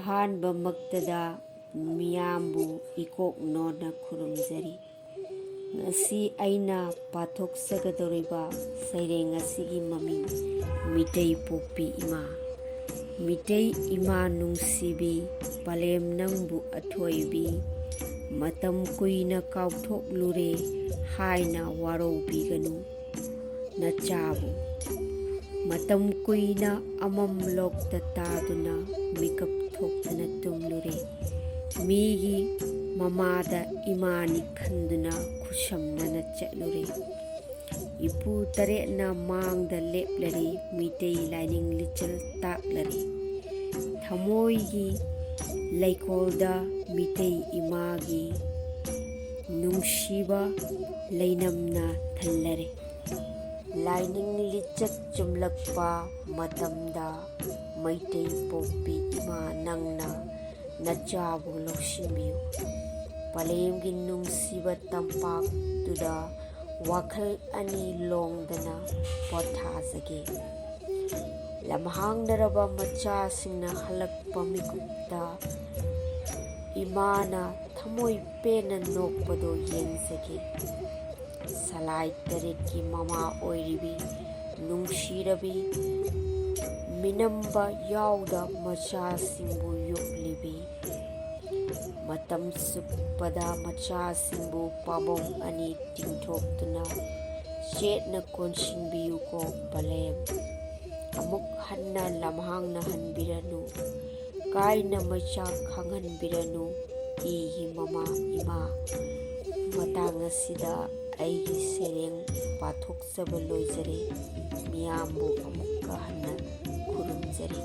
ꯑꯍꯥꯟꯕꯃꯛꯇꯗ ꯃꯤꯌꯥꯝꯕꯨ ꯏꯀꯣꯛꯅꯣꯅ ꯈꯨꯔꯨꯝꯖꯔꯤ꯫ ꯉꯁꯤ ꯑꯩꯅ ꯄꯥꯊꯣꯛꯆꯒꯗꯧꯔꯤꯕ ꯁꯩꯔꯦꯡ ꯑꯁꯤꯒꯤ ꯃꯃꯤꯡ ꯃꯤꯇꯩ ꯄꯣꯛꯄꯤ ꯏꯃꯥ꯫ ꯃꯤꯇꯩ ꯏꯃꯥ ꯅꯨꯡꯁꯤꯕꯤ, ꯄꯂꯦꯝ ꯅꯪꯕꯨ ꯑꯊꯣꯏꯕꯤ, ꯃꯇꯝ ꯀꯨꯏꯅ ꯀꯥꯎꯊꯣꯛꯂꯨꯔꯦ ꯍꯥꯏꯅ ꯋꯥꯔꯧꯕꯤꯒꯅꯨ ꯅꯆꯥꯕꯨ꯫ ꯃꯇꯝ ꯀꯨꯏꯅ ꯑꯃꯝꯂꯣꯛꯇ ꯇꯥꯗꯨꯅ ꯃꯤꯀꯞ ꯊꯣꯛꯇꯅ ꯇꯨꯝꯂꯨꯔꯦ, ꯃꯤꯒꯤ ꯃꯃꯥꯗ ꯏꯃꯥꯅꯤ ꯈꯟꯗꯨꯅ ꯈꯨꯠꯁꯝꯅꯅ ꯆꯠꯂꯨꯔꯦ꯫ ꯏꯄꯨ ꯇꯔꯦꯠꯅ ꯃꯥꯡꯗ ꯂꯦꯞꯂꯔꯦ, ꯃꯤꯇꯩ ꯂꯥꯏꯅꯤꯡ ꯂꯤꯆꯠ ꯇꯥꯛꯂꯔꯦ, ꯊꯃꯣꯏꯒꯤ ꯂꯩꯀꯣꯜꯗ ꯃꯤꯇꯩ ꯏꯃꯥꯒꯤ ꯅꯨꯡꯁꯤꯕ ꯂꯩꯅꯝꯅ ꯊꯜꯂꯔꯦ꯫ ꯂꯥꯏꯅꯤꯡ ꯂꯤꯆꯠ ꯆꯨꯝꯂꯛꯄ ꯃꯇꯝꯗ ꯃꯩꯇꯩ ꯄꯣꯛꯄꯤ ꯏꯃꯥ ꯅꯪꯅ ꯅꯆꯥꯕꯨ ꯂꯧꯁꯤꯟꯕꯤꯌꯨ꯫ ꯄꯂꯦꯝꯒꯤ ꯅꯨꯡꯁꯤꯕ ꯇꯝꯄꯥꯛꯇꯨꯗ ꯋꯥꯈꯜ ꯑꯅꯤ ꯂꯣꯡꯗꯅ ꯄꯣꯊꯥꯖꯒꯦ꯫ ꯂꯝꯍꯥꯡꯅꯔꯕ ꯃꯆꯥꯁꯤꯡꯅ ꯍꯜꯂꯛꯄ ꯃꯤꯀꯨꯞꯇ ꯏꯃꯥꯅ ꯊꯃꯣꯏ ꯄꯦꯟꯅ ꯅꯣꯛꯄꯗꯣ ꯌꯦꯡꯖꯒꯦ꯫ ꯁꯂꯥꯏ ꯇꯔꯦꯠꯀꯤ ꯃꯃꯥ ꯑꯣꯏꯔꯤꯕꯤ ꯅꯨꯡꯁꯤꯔꯕꯤ, ꯃꯤꯅꯝꯕ ꯌꯥꯎꯗ ꯃꯆꯥꯁꯤꯡꯕꯨ ꯌꯣꯛꯂꯤꯕꯤ, ꯃꯇꯝ ꯆꯨꯞꯄꯗ ꯃꯆꯥꯁꯤꯡꯕꯨ ꯄꯥꯕꯣꯡ ꯑꯅꯤ ꯇꯤꯡꯊꯣꯛꯇꯨꯅ ꯆꯦꯠꯅ ꯀꯣꯟꯁꯤꯟꯕꯤꯌꯨꯀꯣ ꯄꯂꯦꯝ꯫ ꯑꯃꯨꯛ ꯍꯟꯅ ꯂꯝꯍꯥꯡꯅꯍꯟꯕꯤꯔꯅꯨ, ꯀꯥꯏꯅ ꯃꯩꯆꯥꯛ ꯈꯥꯡꯍꯟꯕꯤꯔꯅꯨ ꯏꯒꯤ ꯃꯃꯥ ꯏꯃꯥ꯫ ꯃꯇꯥꯡ ꯑꯁꯤꯗ ꯑꯩꯒꯤ ꯁꯩꯔꯦꯡ ꯄꯥꯊꯣꯛꯆꯕ ꯂꯣꯏꯖꯔꯦ꯫ ꯃꯤꯌꯥꯝꯕꯨ ꯑꯃꯨꯛꯀ ꯍꯟꯅ ꯈꯨꯔꯨꯝꯖꯔꯤ꯫